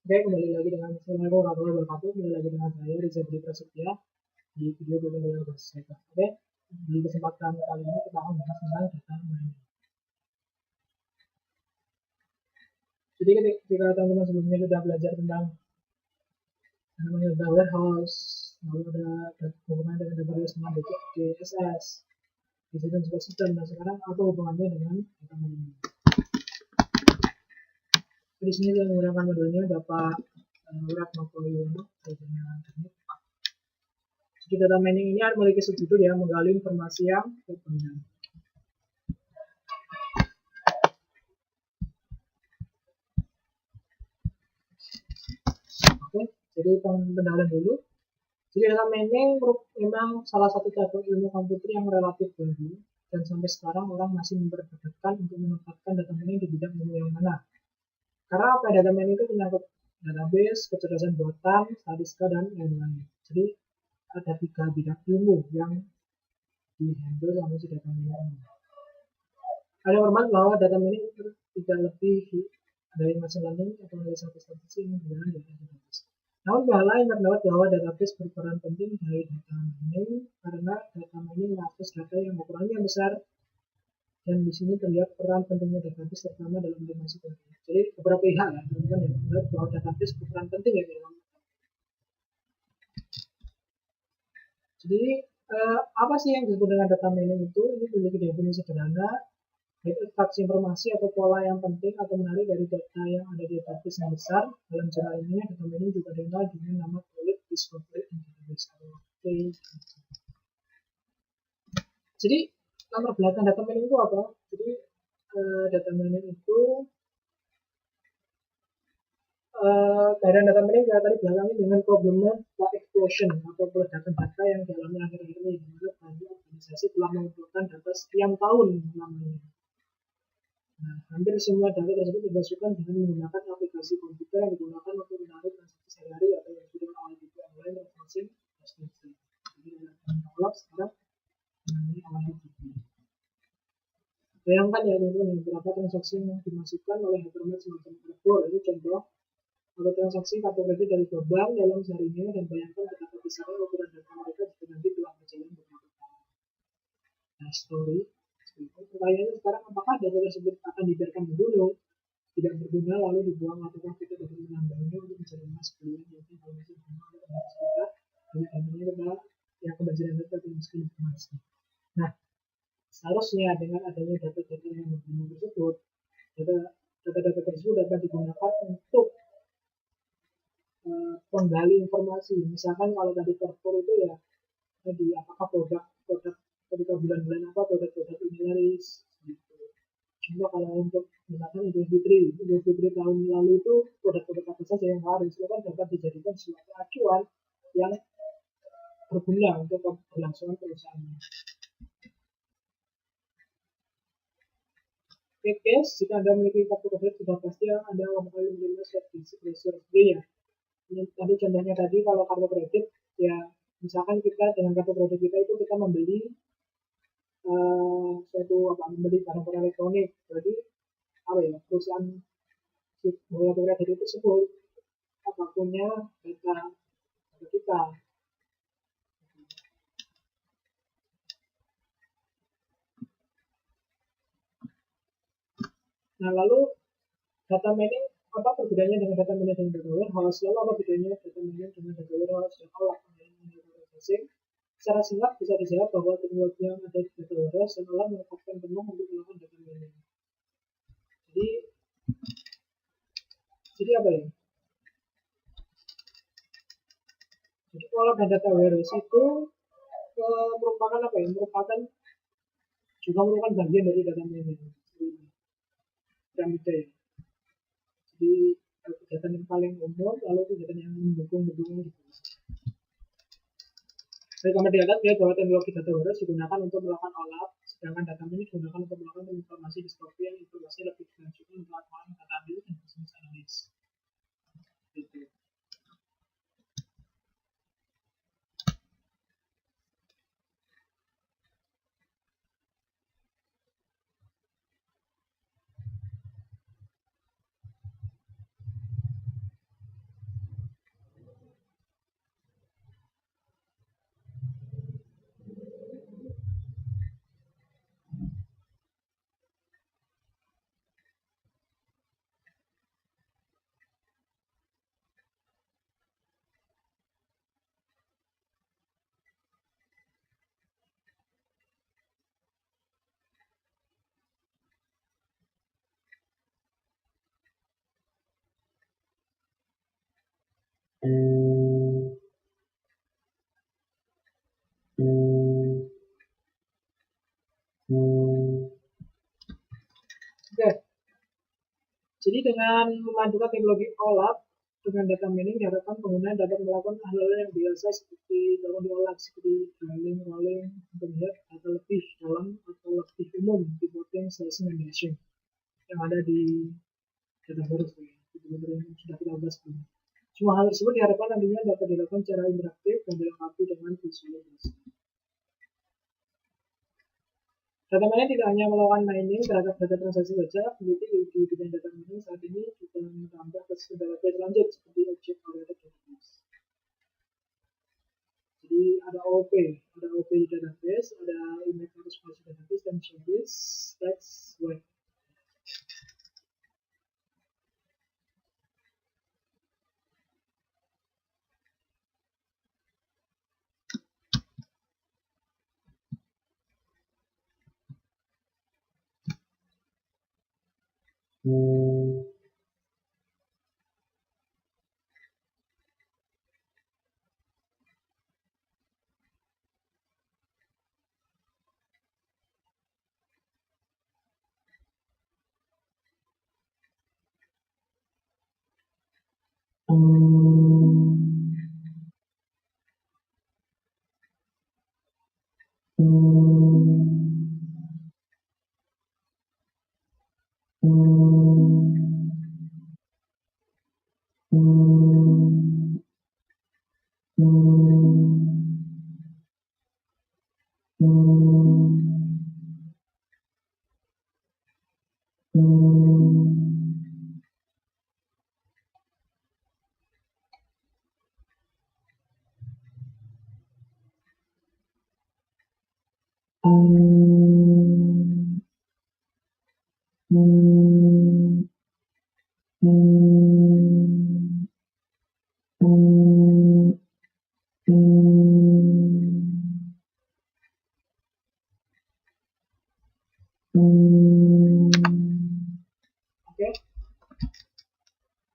Oke, kembali lagi dengan Assalamualaikum warahmatullahi wabarakatuh. Kembali lagi dengan saya Riza Budi Prasetya di video tutorial bahasa Seka. Oke, di kesempatan kali ini kita akan bahas tentang data mining. Jadi ketika teman-teman sebelumnya sudah belajar tentang namanya data warehouse, lalu ada hubungannya dengan database dengan DSS, digital system, dan sekarang apa hubungannya dengan data mining. Di sini saya menggunakan modelnya Bapak Ratmoko Yuwono, jadi data mining ini memiliki subjudul ya, menggali informasi yang benar. Oke, jadi pendahuluan dulu. Jadi data mining memang salah satu cabang ilmu komputer yang relatif baru, dan sampai sekarang orang masih memperdebatkan untuk menempatkan data mining di bidang ilmu yang mana. Karena apa, data mining itu menyangkut database, kecerdasan buatan, statistika, dan lain-lain. Jadi ada 3 bidang ilmu yang dihandle sama si data mining. Ada hormat bahwa data mining itu tidak lebih dari machine learning atau dari satu statistik yang menggunakan data database. Namun pihak lain terdapat bahwa database berperan penting dari data mining karena data mining mengakus data yang ukurannya besar, dan di sini terlihat peran pentingnya database terutama dalam dimensi penting. Jadi beberapa pihak ya teman-teman yang terdapat bahwa database berperan penting ya dalam. Jadi apa sih yang disebut dengan data mining itu? Ini memiliki definisi sederhana, yaitu ekstraksi informasi atau pola yang penting atau menarik dari data yang ada di database yang besar. Dalam cara ini, data mining juga dikenal dengan nama Knowledge Discovery in Database. Oke. Jadi latar belakang data mining itu apa? Jadi data mining itu keadaan data mining yang tadi dialami dengan problemnya data explosion atau peledakan data yang dialami akhir-akhir ini, di mana banyak organisasi telah mengumpulkan data sekian tahun lamanya. Nah, hampir semua data tersebut dimasukkan dengan menggunakan aplikasi komputer yang digunakan untuk menarik transaksi sehari-hari atau yang sudah OLTP online transaction transaksi. Jadi develop sekarang mengenai OLTP. Bayangkan ya teman-teman, beberapa transaksi yang dimasukkan oleh Hypermat semacam Arbor, ini contoh atau transaksi kartu kredit dari bank dalam seharinya, dan bayangkan betapa besarnya ukuran data mereka jika nanti telah berjalan beberapa tahun. Nah, story. Pertanyaannya sekarang, apakah data tersebut akan dibiarkan bergunung, tidak berguna, lalu dibuang, ataukah kita dapat menambahnya untuk mencari emas belian, yaitu kalau masih sama atau emas kita, dengan namanya kita yang kebanjiran data atau miskin informasi. Nah, seharusnya dengan adanya data-data yang berguna tersebut, data-data tersebut dapat digunakan untuk menggali informasi. Misalkan kalau tadi perfor itu ya, tadi apakah produk ketika bulan-bulan apa produk-produk ini laris gitu. Contoh kalau untuk misalkan Idul Fitri tahun lalu itu produk-produk apa saja yang laris, itu kan dapat dijadikan suatu acuan yang berguna untuk keberlangsungan perusahaan. Oke, jika Anda memiliki kartu kredit sudah pasti Anda mengetahui menerima surat ya. Ini tadi contohnya tadi kalau kartu kredit ya, misalkan kita dengan kartu kredit kita itu kita membeli membeli barang-barang elektronik, jadi apa ya, perusahaan si kartu kredit tersebut punya data kita. Nah, lalu data mining apa perbedaannya dengan data mining dan data warehouse? Lalu apa bedanya data mining dengan data warehouse yang olah processing? Secara singkat bisa dijawab bahwa teknologi yang ada di data warehouse yang olah menetapkan penuh untuk melakukan data mining. Jadi apa ya? Jadi olah dan data warehouse itu merupakan apa ya? Merupakan bagian dari data mining. Piramida ya. Jadi kegiatan yang paling umum, lalu kegiatan yang mendukung gitu. Baik, kami lihat ya bahwa teknologi data warehouse digunakan untuk melakukan olah, sedangkan data mining digunakan untuk melakukan informasi discovery yang informasi lebih dilanjutkan untuk melakukan data analis dan business analysis. Gitu. Jadi dengan memadukan teknologi OLAP dengan data mining diharapkan pengguna dapat melakukan hal-hal yang biasa seperti melakukan di OLAP seperti drilling, rolling untuk melihat data lebih dalam atau lebih umum di voting simulation yang ada di Dataverse yang sudah kita bahas sebelumnya. Semua hal tersebut diharapkan nantinya dapat dilakukan secara interaktif dan dilengkapi dengan visualisasi. Data mining tidak hanya melakukan mining terhadap data transaksi saja, peneliti di bidang data mining saat ini juga menambah ke database lanjut seperti object oriented database. Jadi ada OOP database, ada image response database dan service text web.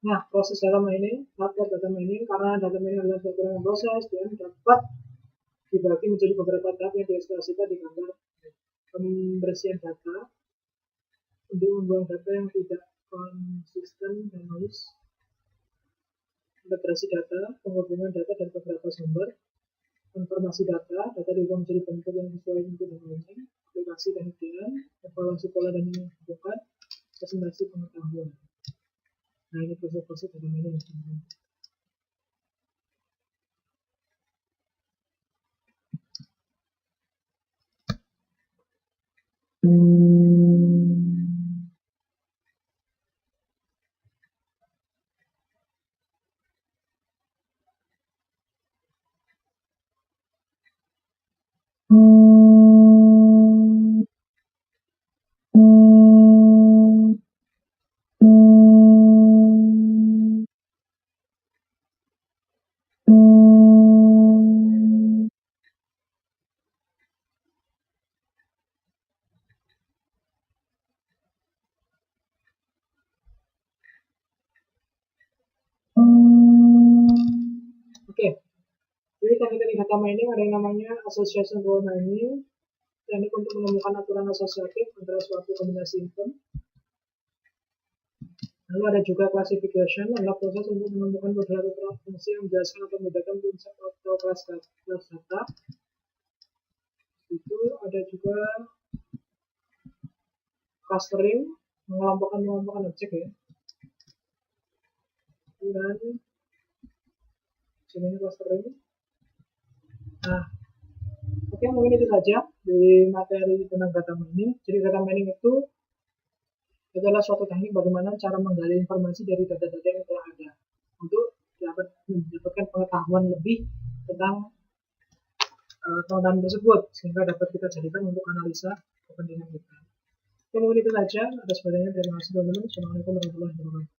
Nah, proses data mining, karena data mining adalah suatu proses dan dapat dibagi menjadi beberapa tahap yang diekspresikan di gambar pembersihan data untuk membuang data yang tidak konsisten dan noise, integrasi data, penghubungan data dan beberapa sumber, informasi data diubah menjadi bentuk yang sesuai untuk mining, aplikasi dan idean, evaluasi pola dan menghubungkan, presentasi pengetahuan. Nah, ini proses-proses data mining. Oke, jadi teknik data mining ada yang namanya association rule mining, teknik untuk menemukan aturan asosiatif antara suatu kombinasi item. Lalu ada juga classification, adalah proses untuk menemukan beberapa fungsi yang menjelaskan atau membedakan konsep atau kelas data. Itu ada juga clustering, mengelompokkan objek ya. Dan sini clustering. Nah, oke, mungkin itu saja di materi tentang data mining. Jadi data mining itu adalah suatu teknik bagaimana cara menggali informasi dari data-data yang telah ada untuk dapat mendapatkan pengetahuan lebih tentang pengetahuan tersebut sehingga dapat kita jadikan untuk analisa kepentingan kita. Oke, mungkin itu saja. Atas perhatiannya, terima kasih teman-teman. Assalamualaikum warahmatullahi wabarakatuh.